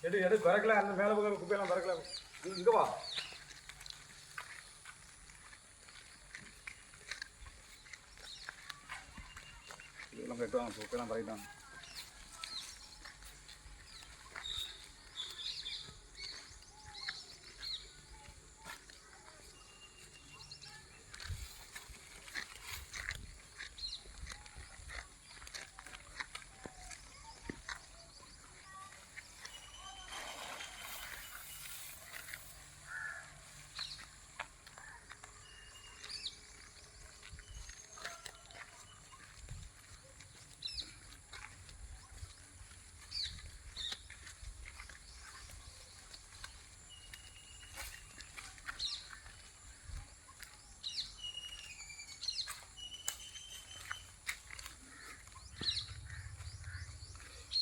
எடு பறக்கல, அந்த மேலே பக்கம் குப்பையெல்லாம் பறக்கல. இங்கே வா. இதெல்லாம் கட்டுவாங்க, குப்பையெல்லாம் பறக்கிட்டாங்க.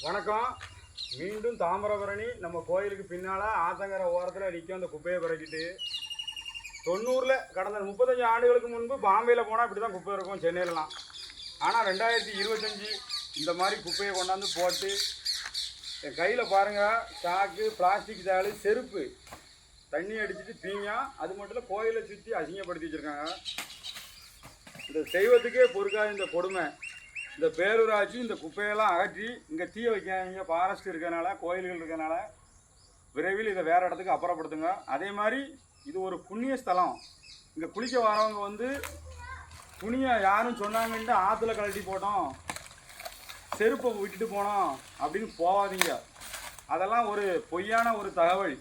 வணக்கம். மீண்டும் தாமிரபரணி நம்ம கோயிலுக்கு பின்னால் ஆத்தங்கரை ஓரத்தில் நிற்கும் அந்த குப்பையை பறக்கிட்டு 90 கடந்த 35 ஆண்டுகளுக்கு முன்பு பாம்பேயில் போனால் இப்படி தான் குப்பை இருக்கும் சென்னையிலலாம். ஆனால் 2025 இந்த மாதிரி குப்பையை கொண்டாந்து போட்டு என் கையில் பாருங்கள், சாக்கு, பிளாஸ்டிக் தாள், செருப்பு, தண்ணி அடிச்சுட்டு பீங்கா, அது மட்டும் இல்லை கோயிலை சுற்றி அசிங்கப்படுத்தி வச்சுருக்காங்க. இந்த தெய்வத்துக்கே பொறுக்காது இந்த கொடுமை. இந்த பேரூராட்சி இந்த குப்பையெல்லாம் அகற்றி இங்கே தீ வைக்காதீங்க. ஃபாரஸ்ட் இருக்கிறனால, கோயில்கள் இருக்கிறனால விரைவில் இதை வேறு இடத்துக்கு அப்புறப்படுத்துங்க. அதே மாதிரி இது ஒரு புண்ணிய ஸ்தலம். இங்கே குளிக்க வரவங்க வந்து துணியை யாரும் சொன்னாங்கன்ட்டு ஆற்றுல கழட்டி போட்டோம், செருப்பை விட்டுட்டு போனோம் அப்படின்னு போகாதீங்க. அதெல்லாம் ஒரு பொய்யான ஒரு தகவல்.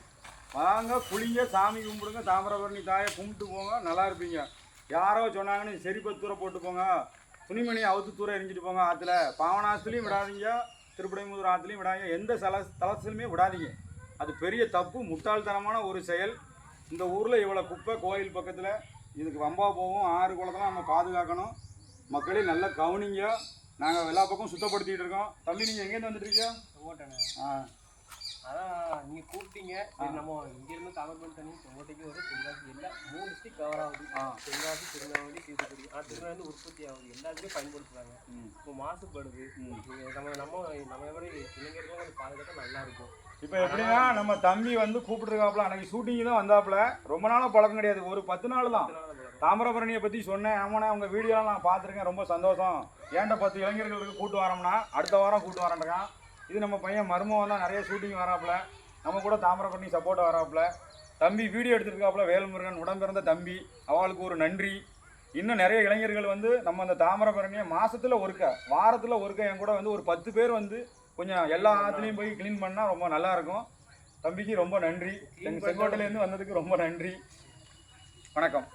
வாங்க, குளிங்க, சாமி கும்பிடுங்க, தாமிரபரணி தாயை கும்பிட்டு போங்க, நல்லா இருப்பீங்க. யாரோ சொன்னாங்கன்னு செருப்பை தூர போட்டு போங்க, துணிமணியை அவுத்து தூர எரிஞ்சிட்டு போங்க. ஆற்றுல பாவனாத்துலேயும் விடாதீங்க, திருப்படைமுதூர் ஆற்றுலையும் விடாதீங்க, எந்த தலத்திலுமே விடாதீங்க. அது பெரிய தப்பு, முட்டாள்தனமான ஒரு செயல். இந்த ஊரில் இவ்வளோ குப்பை கோயில் பக்கத்தில், இதுக்கு வம்பா போகும். ஆறு குளத்தெல்லாம் நம்ம பாதுகாக்கணும். மக்களே நல்லா கவனிங்க. நாங்கள் எல்லா பக்கம் சுத்தப்படுத்திக்கிட்டு இருக்கோம். தம்பி, நீங்கள் எங்கேருந்து வந்துட்டுருக்கீங்க? ஓட்டேண்ணே. அதான் நீங்கள் கூப்பிட்டீங்க. நம்ம இங்கேருந்து தாமிரபரணி தண்ணி ஓட்டைக்கு வரும். தென்காசி எல்லாம் 3 டிஸ்ட்ரிக்ட் கவர் ஆகுது. தென்காசி, திருநெல்வேலி, தூத்துக்குடி. திருநெல்வேலி உற்பத்தி ஆகுது, எல்லாத்துலேயும் பயன்படுத்துகிறாங்க. இப்போ மாசுபடுது. நம்ம எப்படி இளைஞர்களும் கொஞ்சம் பாதுகாக்க நல்லா இருக்கும். இப்போ எப்படின்னா, நம்ம தம்பி வந்து கூப்பிட்டுருக்காப்புல, அன்றைக்கி ஷூட்டிங்கு தான் வந்தாப்புல. ரொம்ப நாளாக பழக்கம் கிடையாது, ஒரு 10 நாள் தான். தாமிரபரணியை பற்றி சொன்னேன். ஆமாண்ணே, உங்கள் வீடியோலாம் நான் பார்த்துருக்கேன், ரொம்ப சந்தோஷம். ஏன்ட்ட 10 இளைஞர்களுக்கு கூட்டு வரோம்னா அடுத்த வாரம் கூட்டு வரேன்றான். இது நம்ம பையன் மருமகன் தான், நிறைய ஷூட்டிங் வராப்புல, நம்ம கூட தாமிரபரணி சப்போர்ட்டாக வராப்புல. தம்பி வீடியோ எடுத்துருக்காப்புல, வேல்முருகன் உடம்பிறந்த தம்பி, அவளுக்கு ஒரு நன்றி. இன்னும் நிறைய இளைஞர்கள் வந்து நம்ம அந்த தாமிரபரணியை மாதத்தில் ஒருக்க, வாரத்தில் ஒருக்க என் கூட வந்து ஒரு 10 பேர் வந்து கொஞ்சம் எல்லா ஆற்றுலையும் போய் க்ளீன் பண்ணால் ரொம்ப நல்லாயிருக்கும். தம்பிக்கு ரொம்ப நன்றி. எங்கள் செங்கோட்டையிலேருந்து வந்ததுக்கு ரொம்ப நன்றி. வணக்கம்.